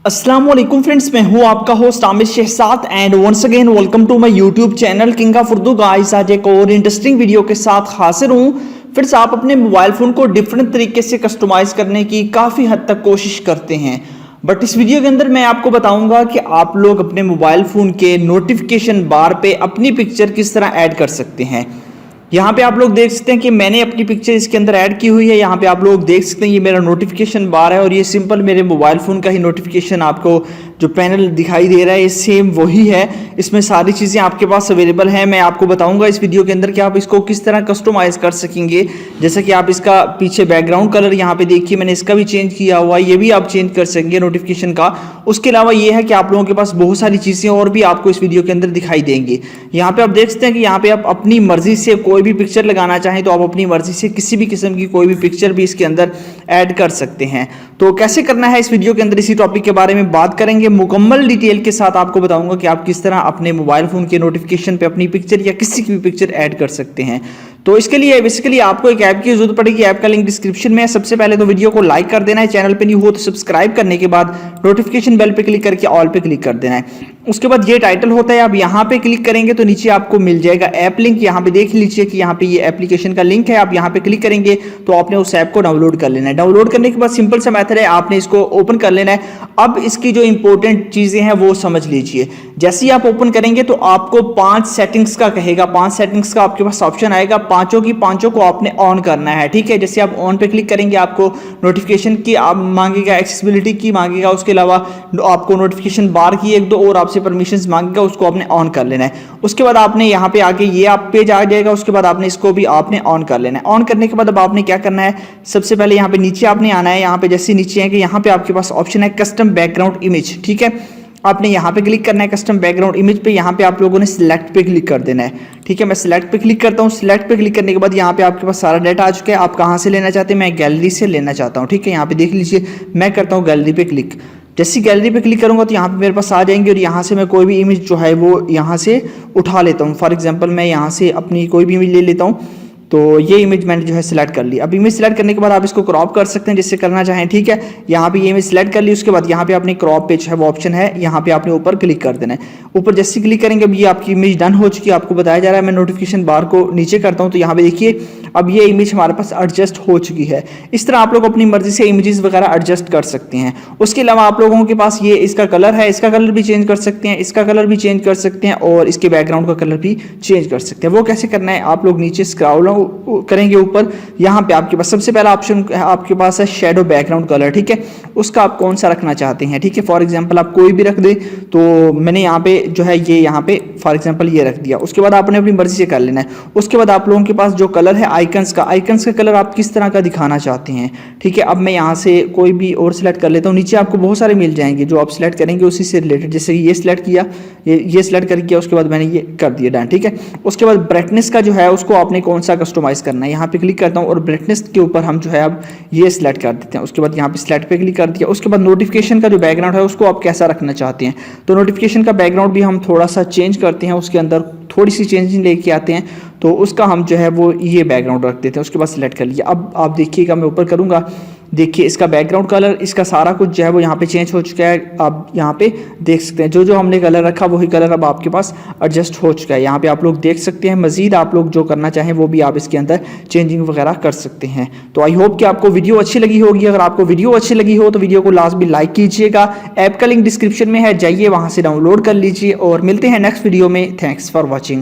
अस्सलाम वालेकुम फ्रेंड्स, मैं हूं आपका host Aamir Shahzad and once again welcome to my YouTube channel King of Urdu. Guys, आज एक और इंटरेस्टिंग वीडियो के साथ हाजिर हूं। फ्रेंड्स, आप अपने मोबाइल फ़ोन को डिफरेंट तरीके से कस्टमाइज़ करने की काफ़ी हद तक कोशिश करते हैं, बट इस वीडियो के अंदर मैं आपको बताऊंगा कि आप लोग अपने मोबाइल फ़ोन के नोटिफिकेशन बार पे अपनी पिक्चर किस तरह ऐड कर सकते हैं। यहाँ पे आप लोग देख सकते हैं कि मैंने अपनी पिक्चर इसके अंदर ऐड की हुई है। यहाँ पे आप लोग देख सकते हैं ये मेरा नोटिफिकेशन बार है और ये सिंपल मेरे मोबाइल फ़ोन का ही नोटिफिकेशन आपको जो पैनल दिखाई दे रहा है ये सेम वही है। इसमें सारी चीज़ें आपके पास अवेलेबल हैं। मैं आपको बताऊंगा इस वीडियो के अंदर कि आप इसको किस तरह कस्टमाइज़ कर सकेंगे। जैसे कि आप इसका पीछे बैकग्राउंड कलर यहाँ पे देखिए मैंने इसका भी चेंज किया हुआ है, ये भी आप चेंज कर सकेंगे नोटिफिकेशन का। उसके अलावा ये है कि आप लोगों के पास बहुत सारी चीज़ें और भी आपको इस वीडियो के अंदर दिखाई देंगी। यहाँ पे आप देख सकते हैं कि यहाँ पे आप अपनी मर्जी से कोई भी पिक्चर लगाना चाहें तो आप अपनी मर्जी से किसी भी किस्म की कोई भी पिक्चर भी इसके अंदर ऐड कर सकते हैं। तो कैसे करना है इस वीडियो के अंदर इसी टॉपिक के बारे में बात करेंगे। मुकम्मल डिटेल के साथ आपको बताऊंगा कि आप किस तरह अपने मोबाइल फ़ोन के नोटिफिकेशन पे अपनी पिक्चर या किसी की भी पिक्चर ऐड कर सकते हैं। तो इसके लिए बेसिकली आपको एक ऐप की जरूरत पड़ेगी। ऐप का लिंक डिस्क्रिप्शन में है। सबसे पहले तो वीडियो को लाइक कर देना है, चैनल पे न्यू हो तो सब्सक्राइब करने के बाद नोटिफिकेशन बेल पे क्लिक करके ऑल पे क्लिक कर देना है। उसके बाद ये टाइटल होता है, आप यहाँ पे क्लिक करेंगे तो नीचे आपको मिल जाएगा ऐप लिंक। यहाँ पे देख लीजिए कि यहाँ पे ये एप्लीकेशन का लिंक है। आप यहाँ पे क्लिक करेंगे तो आपने उस ऐप को डाउनलोड कर लेना है। डाउनलोड करने के बाद सिंपल सा मेथड है, आपने इसको ओपन कर लेना है। अब इसकी जो इंपॉर्टेंट चीजें हैं वो समझ लीजिए। जैसे ही आप ओपन करेंगे तो आपको 5 सेटिंग्स का कहेगा, 5 सेटिंग्स का आपके पास ऑप्शन आएगा। पांचों की पांचों को आपने ऑन करना है, ठीक है। जैसे आप ऑन पे क्लिक करेंगे आपको नोटिफिकेशन की आप मांगेगा, एक्सेसिबिलिटी की मांगेगा, उसके अलावा आपको नोटिफिकेशन बार की एक दो और आपसे परमिशंस मांगेगा, उसको आपने ऑन कर लेना है। उसके बाद आपने यहाँ पे आके ये आप पेज आ जाएगा। उसके बाद आपने इसको भी आपने ऑन कर लेना है। ऑन करने के बाद अब आपने क्या करना है, सबसे पहले यहाँ पे नीचे आपने आना है। यहाँ पे जैसे नीचे है कि यहाँ पे आपके पास ऑप्शन है कस्टम बैकग्राउंड इमेज, ठीक है। आपने यहाँ पे क्लिक करना है कस्टम बैकग्राउंड इमेज पे। यहाँ पे आप लोगों ने सिलेक्ट पे क्लिक कर देना है, ठीक है। मैं सिलेक्ट पे क्लिक करता हूँ। सिलेक्ट पे क्लिक करने के बाद यहाँ पे आपके पास सारा डाटा आ चुका है। आप कहाँ से लेना चाहते हैं, मैं गैलरी से लेना चाहता हूँ, ठीक है। यहाँ पे देख लीजिए मैं करता हूँ गैलरी पे क्लिक। जैसे गैलरी पे क्लिक करूंगा तो यहाँ पे मेरे पास आ जाएंगे और यहाँ से मैं कोई भी इमेज जो है वो यहाँ से उठा लेता हूँ। फॉर एग्जांपल मैं यहाँ से अपनी कोई भी इमेज ले लेता हूँ। तो ये इमेज मैंने जो है सिलेक्ट कर ली। अब इमेज सिलेक्ट करने के बाद आप इसको क्रॉप कर सकते हैं जिससे करना चाहें, ठीक है। यहाँ पे ये इमेज सिलेक्ट कर ली। उसके बाद यहाँ पे आपने क्रॉप पेज है वो ऑप्शन है, यहाँ पे आपने ऊपर क्लिक कर देना है। ऊपर जैसे क्लिक करेंगे अब ये आपकी इमेज डन हो चुकी है। आपको बताया जा रहा है। मैं नोटिफिकेशन बार को नीचे करता हूँ तो यहाँ पे देखिए अब ये इमेज हमारे पास एडजस्ट हो चुकी है। इस तरह आप लोग अपनी मर्जी से इमेजेस वगैरह एडजस्ट कर सकते हैं। उसके अलावा आप लोगों के पास ये इसका कलर है, इसका कलर भी चेंज कर सकते हैं, इसका कलर भी चेंज कर सकते हैं और इसके बैकग्राउंड का कलर भी चेंज कर सकते हैं। वो कैसे करना है, आप लोग नीचे स्क्रॉल करेंगे ऊपर, यहाँ पे आपके पास सबसे पहला ऑप्शन आपके पास है शेडो बैकग्राउंड कलर, ठीक है। उसका आप कौन सा रखना चाहते हैं, ठीक है। फॉर एग्जांपल आप कोई भी रख दे। तो मैंने यहाँ पे जो है ये यहाँ पे फॉर एग्जांपल ये रख दिया। उसके बाद आपने अपनी मर्जी से कर लेना है। उसके बाद आप लोगों के पास जो कलर है आइकन्स का कलर आप किस तरह का दिखाना चाहते हैं, ठीक है। अब मैं यहाँ से कोई भी और सिलेक्ट कर लेता हूँ। नीचे आपको बहुत सारे मिल जाएंगे जो आप सिलेक्ट करेंगे उसी से रिलेटेड। जैसे ये सिलेक्ट किया, ये सिलेक्ट कर किया, उसके बाद मैंने ये कर दिया डन, ठीक है। उसके बाद ब्राइटनेस का जो है उसको आपने कौन सा कस्टमाइज करना है, यहाँ पे क्लिक करता हूँ और ब्राइटनेस के ऊपर हम जो है अब ये सिलेक्ट कर देते हैं। उसके बाद यहाँ पे सिलेक्ट पे क्लिक कर दिया। उसके बाद नोटिफिकेशन का जो बैकग्राउंड है उसको आप कैसा रखना चाहते हैं, तो नोटिफिकेशन का बैकग्राउंड भी हम थोड़ा सा चेंज करते हैं, उसके अंदर थोड़ी सी चेंजिंग लेके आते हैं। तो उसका हम जो है वो ये बैकग्राउंड रख देते हैं। उसके बाद सिलेक्ट कर लिया। अब आप देखिएगा मैं ऊपर करूँगा, देखिए इसका बैकग्राउंड कलर इसका सारा कुछ जो है वो यहाँ पे चेंज हो चुका है। आप यहाँ पे देख सकते हैं जो जो हमने कलर रखा वही कलर अब आपके पास एडजस्ट हो चुका है। यहाँ पे आप लोग देख सकते हैं। मजीद आप लोग जो करना चाहें वो भी आप इसके अंदर चेंजिंग वगैरह कर सकते हैं। तो आई होप कि आपको वीडियो अच्छी लगी होगी। अगर आपको वीडियो अच्छी लगी हो तो वीडियो को लाजमी लाइक कीजिएगा। ऐप का लिंक डिस्क्रिप्शन में है, जाइए वहाँ से डाउनलोड कर लीजिए और मिलते हैं नेक्स्ट वीडियो में। Thanks for watching.